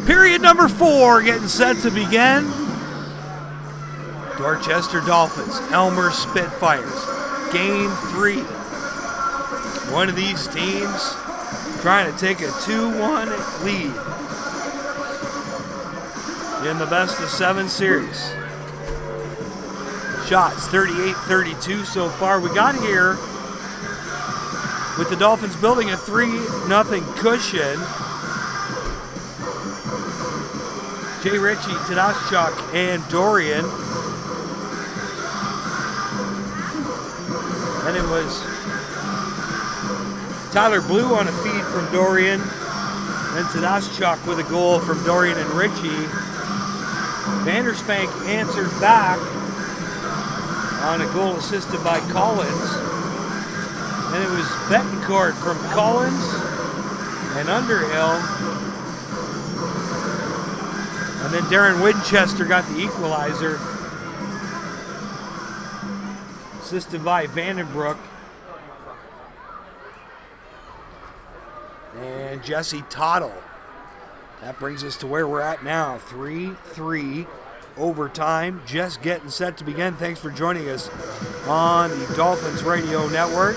Period number 4 getting set to begin. Dorchester Dolphins, Aylmer Spitfires. Game 3. One of these teams trying to take a 2-1 lead in the best of 7 series. Shots 38-32 so far. We got here with the Dolphins building a 3-0 cushion. Jay Ritchie, Tadaschuk, and Dorian. And it was Tyler Blue on a feed from Dorian. Then Tadaschuk with a goal from Dorian and Ritchie. Vanderspank answered back on a goal assisted by Collins. And it was Betancourt from Collins and Underhill. And then Darren Winchester got the equalizer. Assisted by Vandenbroek. And Jesse Tottle. That brings us to where we're at now. 3-3 overtime. Just getting set to begin. Thanks for joining us on the Dolphins Radio Network.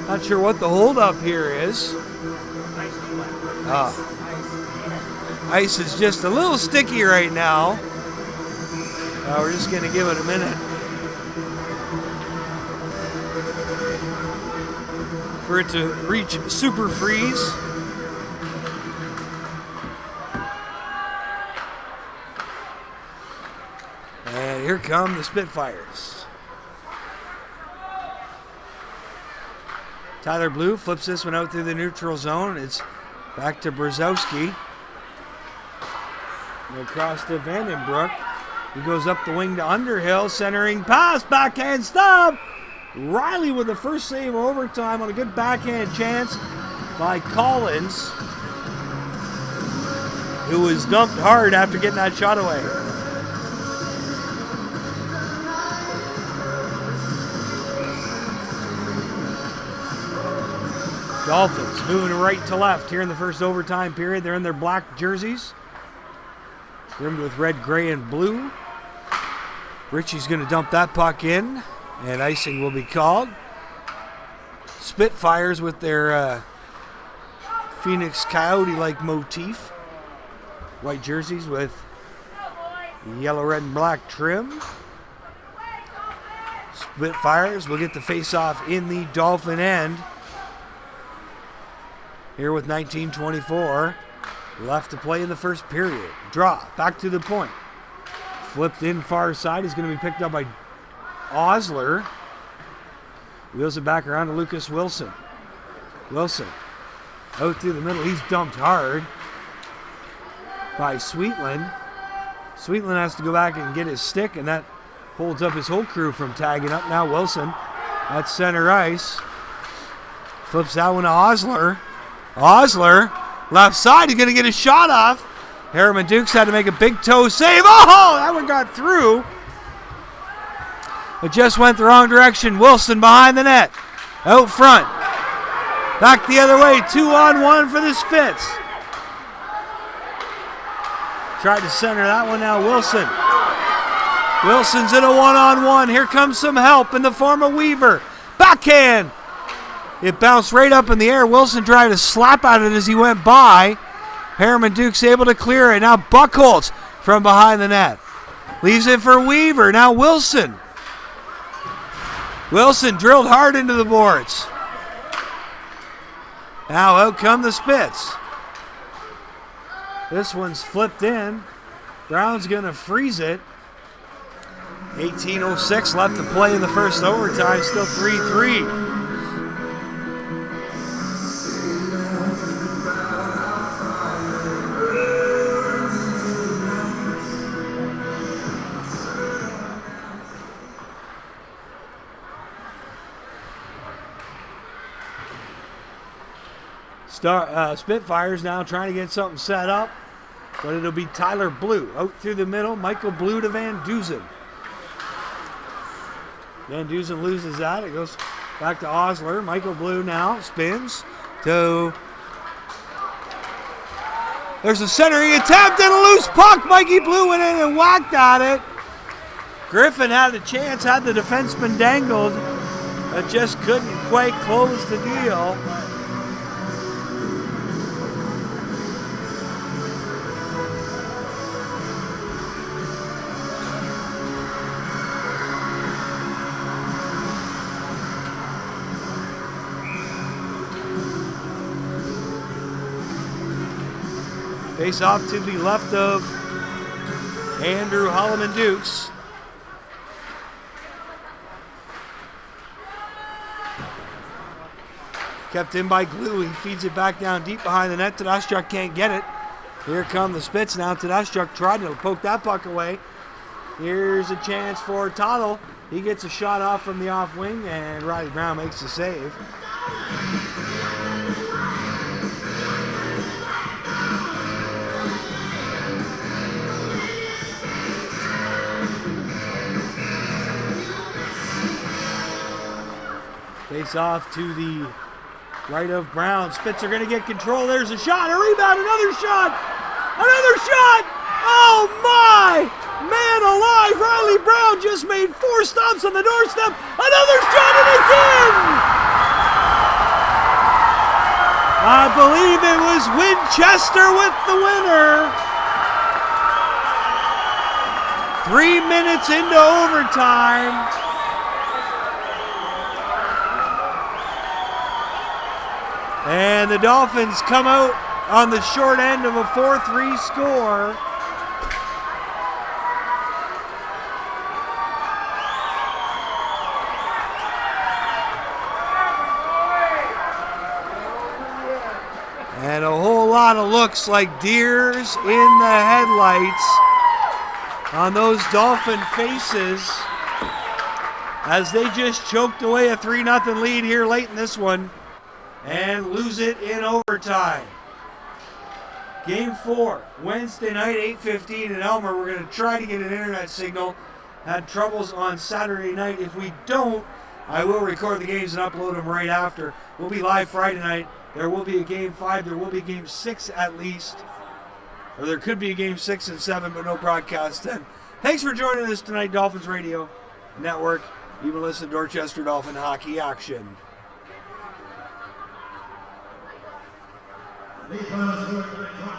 Not sure what the holdup here is. Ice is just a little sticky right now. We're just going to give it a minute for it to reach super freeze. And here come the Spitfires. Tyler Blue flips this one out through the neutral zone. It's back to Brzezowski. And across to Vandenbroek. He goes up the wing to Underhill. Centering pass. Backhand stop. Riley with the first save of overtime on a good backhand chance by Collins, who was dumped hard after getting that shot away. Dolphins moving right to left here in the first overtime period. They're in their black jerseys, trimmed with red, gray, and blue. Ritchie's going to dump that puck in, and icing will be called. Spitfires with their Phoenix Coyote-like motif. White jerseys with yellow, red, and black trim. Spitfires will get the face-off in the Dolphin end. Here with 19:24 left to play in the first period. Draw, back to the point. Flipped in far side. He's going to be picked up by Osler. Wheels it back around to Lucas Wilson. Wilson out through the middle. He's dumped hard by Sweetland. Sweetland has to go back and get his stick, and that holds up his whole crew from tagging up. Now Wilson at center ice. Flips that one to Osler. Osler, left side, he's going to get a shot off. Harriman Dukes had to make a big toe save. Oh, that one got through. It just went the wrong direction. Wilson behind the net. Out front. Back the other way. 2-on-1 for the Spits. Tried to center that one now. Wilson. Wilson's in a 1-on-1. Here comes some help in the form of Weaver. Backhand. It bounced right up in the air. Wilson tried to slap at it as he went by. Harriman Duke's able to clear it. Now Buckholz from behind the net. Leaves it for Weaver. Now Wilson. Wilson drilled hard into the boards. Now out come the Spits. This one's flipped in. Brown's going to freeze it. 18:06 left to play in the first overtime. Still 3-3. Spitfires now trying to get something set up, but it'll be Tyler Blue out through the middle. Michael Blue to Van Duzen. Van Duzen loses that. It goes back to Osler. Michael Blue now spins to. There's a centering attempt and a loose puck. Mikey Blue went in and whacked at it. Griffin had a chance, had the defenseman dangled, but just couldn't quite close the deal. Face off to the left of Andrew Holloman Dukes. Kept in by Glue. He feeds it back down deep behind the net. Tedashchuk can't get it. Here come the Spits now. Tedashchuk tried to poke that puck away. Here's a chance for Tuttle. He gets a shot off from the off wing, and Riley Brown makes the save. Face off to the right of Brown. Spits are going to get control. There's a shot, a rebound, another shot! Another shot! Oh my! Man alive, Riley Brown just made 4 stops on the doorstep. Another shot and it's in! I believe it was Winchester with the winner. 3 minutes into overtime. And the Dolphins come out on the short end of a 4-3 score. And a whole lot of looks like deers in the headlights on those Dolphin faces as they just choked away a 3-0 lead here late in this one and lose it in overtime. Game 4, Wednesday night, 8:15 in Aylmer. We're going to try to get an internet signal. Had troubles on Saturday night. If we don't, I will record the games and upload them right after. We'll be live Friday night. There will be a Game 5. There will be Game 6 at least. Or there could be a Game 6 and 7, but no broadcast then. Thanks for joining us tonight, Dolphins Radio Network. You can listen to Dorchester Dolphin hockey action. The